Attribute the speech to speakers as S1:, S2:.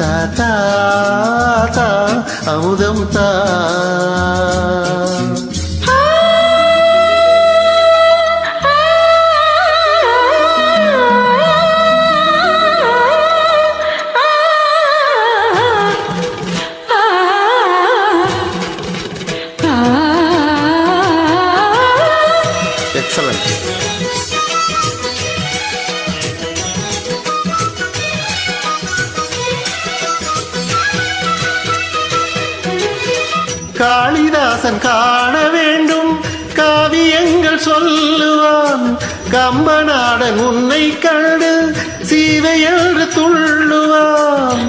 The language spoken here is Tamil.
S1: தா தா தா அமுதம் தா. Excellent. காளிதாசன் காண வேண்டும் காவியங்கள் சொல்லுவான், கம்பநாடன் உன்னை கண்டு சீதை என்று துள்ளுவான்.